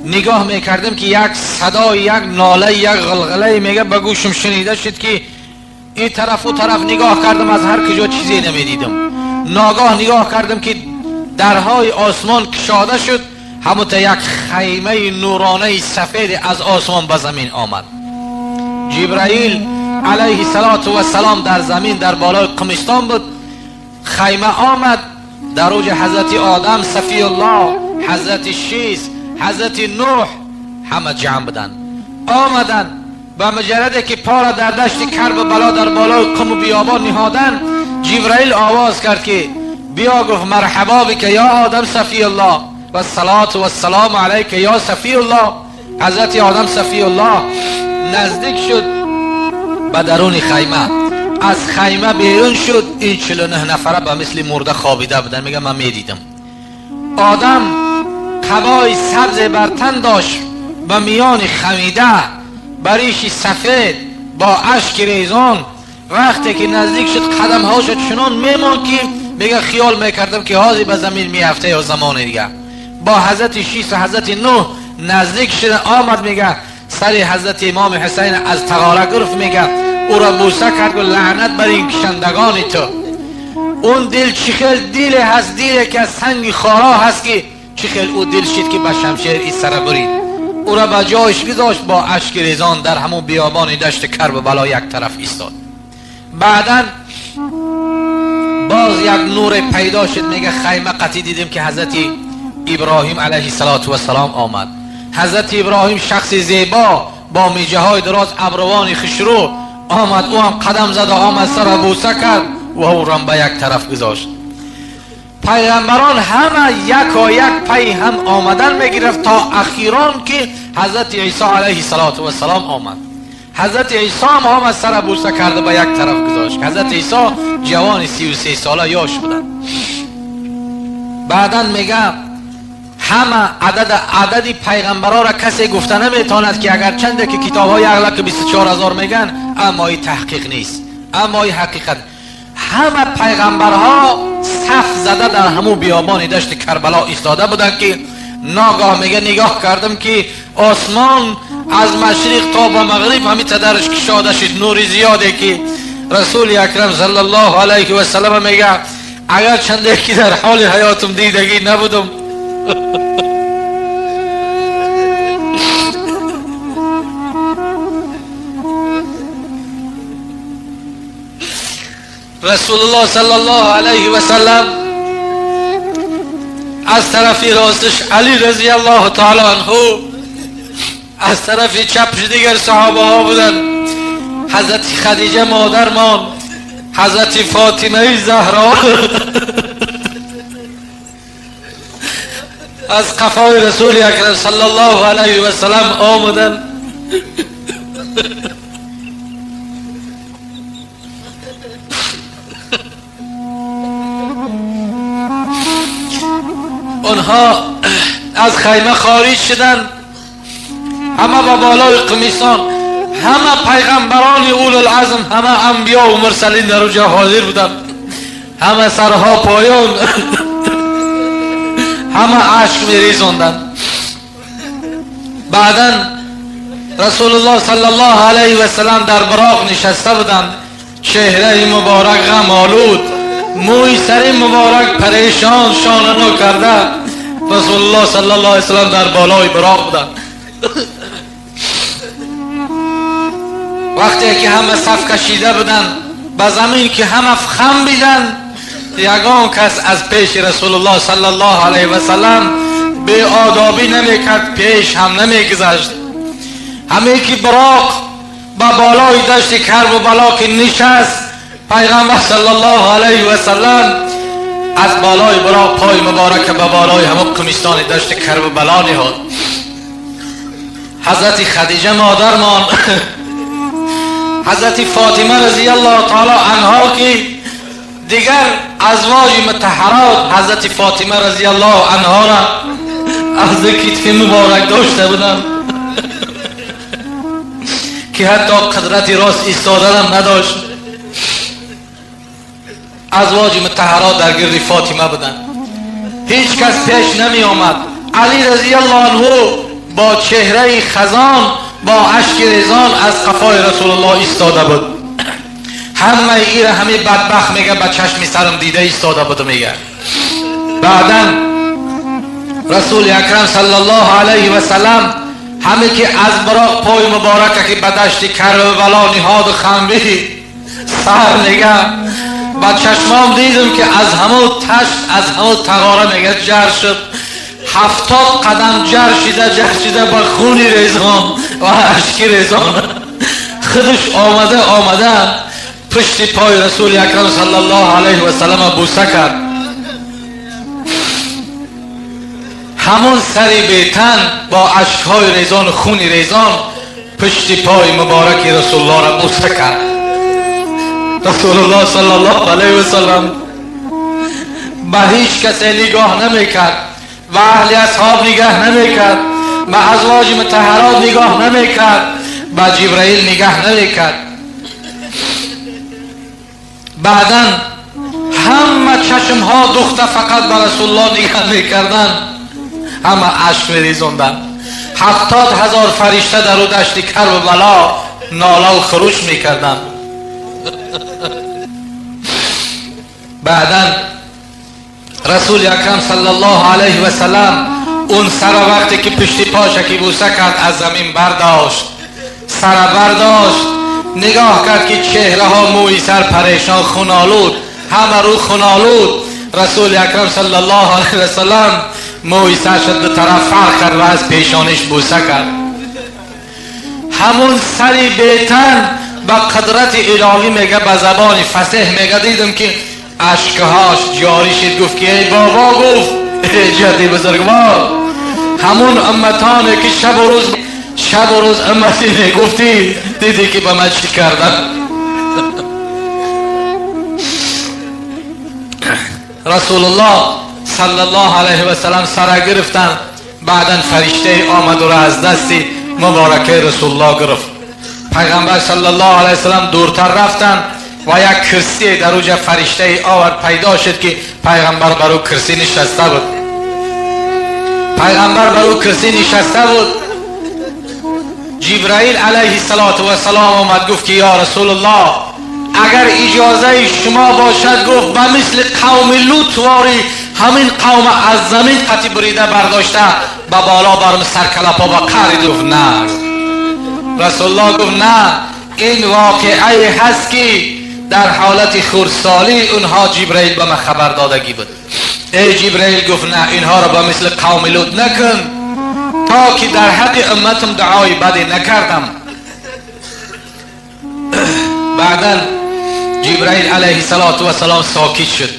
نگاه میکردم که یک صدا، یک ناله، یک غلغله میگه به گوشم شنیده شد که این طرف و طرف نگاه کردم، از هر کجا چیزی نمیدیدم. ناگاه نگاه کردم که درهای آسمان کشاده شد، همونطور یک خیمه نورانه سفید از آسمان به زمین آمد. جبرائیل علیه السلام در زمین در بالای قمستان بود. خیمه آمد، در اوج حضرت آدم صفی الله، حضرت شیس، حضرت نوح همه جمع بدن. آمدن به مجرد که پا را در دشت کرب بلا در بالای قم و بیابان نهادن، جبرائیل آواز کرد که بیا، گفت مرحبا بک یا آدم صفی الله و الصلاة و السلام علیک یا صفی الله. حضرت آدم صفی الله نزدیک شد به درون خیمه، از خیمه بیرون شد. این 49 نفره به مثل مرده خوابیده بودن. میگه من میدیدم. آدم قبای سبز بر تن داشت، به میان خمیده، بریش سفید با اشک ریزان. وقتی که نزدیک شد قدم هاش چنان میمان که میگه خیال میکردم که حاضی به زمین میافته یا زمان دیگه. با حضرت شیس و حضرت نوح نزدیک شد، آمد میگه سر حضرت امام حسین از تغاره گرفت، میگه او را بوسه کرد و لعنت بر این کشندگان تو. اون دل چخیل دل هست، دلی که از سنگ خارا هست که چخیل او دل شد که به شمشیر ای سر برید. او را به جایش گذاشت، با اشک ریزان در همون بیابان دشت کرب بلا یک طرف ایستاد. بعدن باز یک نور پیدا شد. میگه خیمه قطعی دیدیم که حضرت ابراهیم علیه السلام آمد. حضرت ابراهیم شخص زیبا با میجه های دراز، ابروان خشرو آمد. او هم قدم زد، آمد سر بوسه کرد و او را به یک طرف گذاشت. پیغمبران همه یک و یک پی هم آمدن میگرفت تا اخیران که حضرت عیسی علیه السلام آمد. حضرت عیسی هم آمد سر بوسه کرده به یک طرف گذاشت. حضرت عیسی جوان 33 ساله یاش بودن. بعدن میگه همه عدد پیغمبران را کسی گفته نمیتواند که اگر چنده که کتاب های اغلق 24,000 میگن، اما این تحقیق نیست، اما این حقیقت. همه پیغمبرها صف زده در همون بیابان دشت کربلا ایستاده بودن که ناگاه میگه نگاه کردم که آسمان از مشرق تا به مغرب همین تدرش کشاده شد، نور زیاده که رسول اکرم صلی الله علیه و سلم میگه اگر چنده که در حال حیاتم دیدگی نبودم رسول الله صلی الله علیه و سلم از طرف راستش علی رضی الله تعالی عنه، از طرف چپش دیگر صحابه ها بودن. حضرت خدیجه مادرمان، حضرت فاطمه زهرا از قفای رسول اکرم صلی الله علیه و سلم آمدن. اونها از خیمه خارج شدن، همه با بالای قمیصان، همه پیغمبران اول العزم، همه انبیا و مرسلین در اونجا حاضر بودن، همه سرها پایان همه عشق میریزوندن. بعدا رسول الله صلی الله علیه و سلم در براق نشسته بودند، چهره مبارک غم آلود، موی سر مبارک پریشان شانه نو کرده. رسول الله صلی الله علیه و سلم در بالای براق بودند. وقتی که همه صف کشیده بودند به زمین که همه خم بیدن، یگان کس از پیش رسول الله صلی الله علیه و سلم به آدابی نمیکرد، پیش هم نمیگذشت. همه که براق با بالای دشت کرب و بلا که نشست، پیغمبر صلی الله علیه و سلم از بالای براق پای مبارک به بالای همه کمیستان دشت کرب و بلا نهاد. حضرت خدیجه مادرمان، حضرت فاطمه رضی الله تعالی عنها که دیگر ازواج مطهرات حضرت فاطمه رضی الله عنها را از کتف مبارک داشته بودند که حتی قدرت راست ایستادن نداشت. ازواج مطهرات در گرد فاطمه بودند، هیچ کس پیش نمی آمد. علی رضی الله عنه با چهره خزان با اشک ریزان از قفای رسول الله ایستاده بود. همه ایره همه بدبخت میگه با چشم سرم دیده ایستاده بود. میگه بعدا رسول اکرم صلی الله علیه و سلم همه که از براق پای مبارکه که به دشت کربلا نهاد خنبی سر میگه با چشمام دیدم که از همه تشت از همه تغاره میگه جر شد. 70 قدم جر شده با خونی ریزان و اشکی ریزان خودش آمده پشت پای رسول اکرم صلی الله علیه و سلم بوسه کرد. همون سری بیتن با اشکهای ریزان و خونی ریزان پشت پای مبارک رسول الله را بوسه کرد. رسول الله صلی الله علیه و سلم به هیچ کسی نگاه نمیکرد، و اهل اصحاب نگاه نمیکرد، به ازواج مطهرات نگاه نمیکرد، به جبرائیل نگاه نمیکرد. بعدا همه چشم ها دوخته فقط به رسول الله نگاه میکردن، همه اشک میریزوندن. 70,000 فرشته در او دشت کربلا ناله و خروش میکردن. بعدا رسول اکرم صلی الله علیه و سلم اون سر وقتی که پشت پاشه که بوسه کرد از زمین برداشت، سر برداشت، نگاه کرد که چهره ها موی سر پریشان خونالود، همه رو خونالود. رسول اکرم صلی الله علیه و سلم موی سر شد به طرف فرق کرد و از پیشانش بوسه کرد. همون سری بیتن با قدرت الهی میگه به زبان فصیح میگه دیدم که اشکهاش جاری شد. گفت که ای بابا، گفت ای جدی بزرگوار، همون امتانه که شب و روز امتی میگفتی دیدی که به من چی کردن. رسول الله صلی الله علیه و سلم سر گرفتن. بعدا فرشته آمد و را از دست مبارکه رسول الله گرفت. پیغمبر صلی الله علیه و سلم دورتر رفتن و یک کرسی در اوج فرشته آورد. پیدا شد که پیغمبر بر او کرسی نشسته بود. پیغمبر بر او کرسی نشسته بود. جبرائیل علیه السلام آمد گفت که یا رسول الله، اگر اجازه شما باشد، گفت به مثل قوم لوط واری همین قوم از زمین قطع بریده برداشته به بالا برم سرکلپا با قرد. گفت نه. رسول الله گفت نه، این واقعی هست که در حالت خردسالی اونها جبرائیل به من خبر دادگی بود. ای جبرائیل، گفت نه، اینها را به مثل قوم لوط نکن تا که در حق امتم دعای بدی نکردم. بعدا جبرائیل علیه السلام ساکت شد.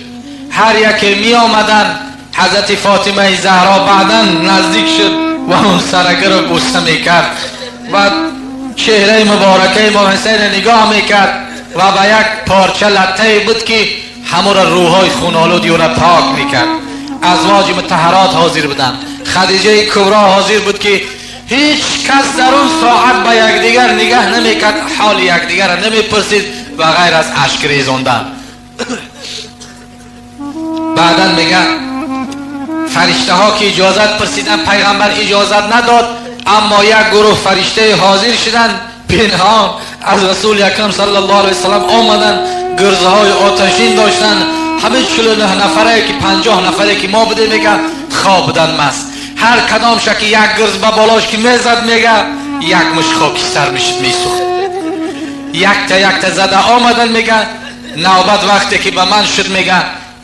هر یکی می آمدن. حضرت فاطمه زهرا بعدا نزدیک شد و اون سرگر رو بوسه می کرد و چهره مبارکه امام حسین نگاه می کرد و به یک پارچه لطه بود که همه را روحای خونالودی را پاک می کرد. ازواج مطهرات حاضر بودن. خدیجه کبرا حاضر بود که هیچ کس در اون ساعت به یکدیگر نگاه نمی کرد، حال یکدیگر را نمی پرسید و غیر از اشک ریزوندن. بعدا میگه فرشته ها که اجازت پرسیدن، پیغمبر اجازت نداد، اما یک گروه فرشته حاضر شدن پنهان از رسول اکرم صلی الله علیه وسلم آمدن. گرزه های آتشین داشتن. همه 49 نفره که 50 نفره که ما بوده میگه خواب بودن مست. هر کدام شکی یک گرز به بالاش که میزد میگه یک مش خاکی سر میسوخت. یک تا زده آمدن. میگه نوبت وقتی که به من شد میگه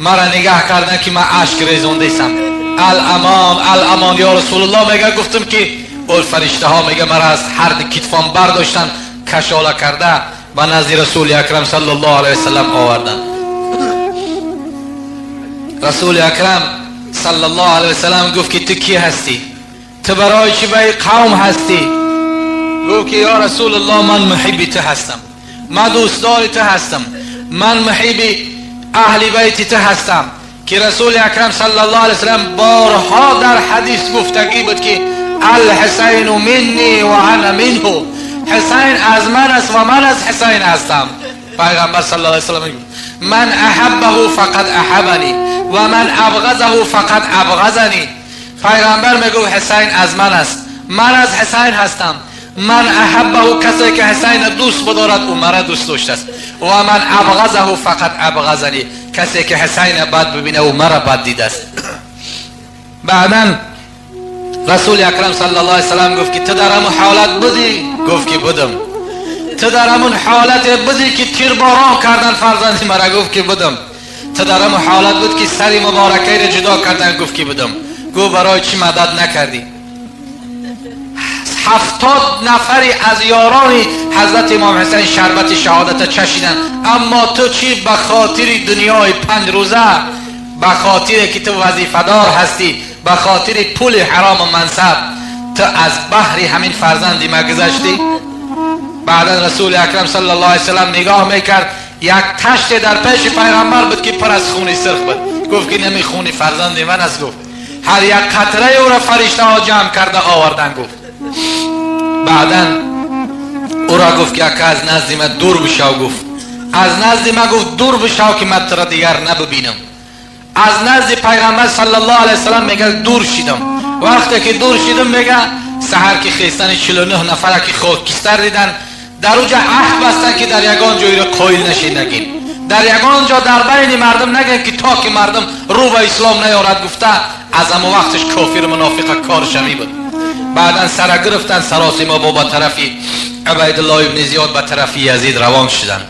مرا نگاه کردن که من اشک ریزونده ایستم. الامان یا رسول الله، میگه گفتم که اول فرشته ها میگه مرا از هر کتفام برداشتن کشاله کرده و نزد رسول اکرم صلی الله علیه وسلم آوردن. رسول اکرم صلی الله علیه وسلم گفت که تو کی هستی؟ تو برای چی به قوم هستی؟ گفت که یا رسول الله، من محب تو هستم، من دوستدار تو هستم، من محب اهل بیت تو هستم. که رسول اکرم صلی الله علیه وسلم بارها در حدیث گفتگی بود که الحسین منی و انا منه، حسین از من است و من از حسین هستم. پیغمبر صلی الله علیه وسلم من احبه فقط احبنی و من ابغضه فقط ابغضنی. پیغمبر میگه حسین از من است من از حسین هستم. من احبه، کسی که حسین دوست بدارد او مرا دوست داشته است، و من ابغضه فقط ابغضنی، کسی که حسین بد ببینه او مرا بد دیده است. بعداً رسول اکرم صلی الله علیه وسلم گفت که تو در همون حالت بودی؟ گفت که بودم. تو در همون حالت بودی که تیرباران کردن فرزند مرا؟ گفت که بودم. تو در همون حالت بود که سری مبارکه را جدا کردن؟ گفت که بودم. گفت برای چی مدد نکردی؟ 70 نفری از یاران حضرت امام حسین شربت شهادت چشیدن، اما تو چی؟ به خاطر دنیای 5 روزه، به خاطر که تو وظیفه‌دار هستی، به خاطر پول حرام و منصب، تو از بحر همین فرزندی مگذشتی؟ بعدا رسول اکرم صلی الله علیه وسلم نگاه میکرد، یک تشت در پیش پیغمبر بود که پر از خون سرخ بود. گفت که نمی خون فرزند من است. گفت هر یک قطره او را فرشته ها جمع کرده آوردن. گفت بعدا او را گفت که از نزد من دور بشو. گفت از نزد من، گفت دور بشو که من تو را دیگر نبینم. از نزد پیغمبر صلی الله علیه وسلم میگه دور شدم. وقتی که دور شدم میگه سحر که خیستن 49 نفر که خاکستر دیدن، در اونجا عهد بستن که در یگان جایی را قایل نشین نگین، در یگان جا در بین مردم نگین که تا که مردم رو به اسلام نیارد. گفته از اما وقتش کافر منافق کار شمی بود. بعدا سر گرفتن سراسیمه با طرفی عبیدالله ابن زیاد به طرفی یزید روان شدن.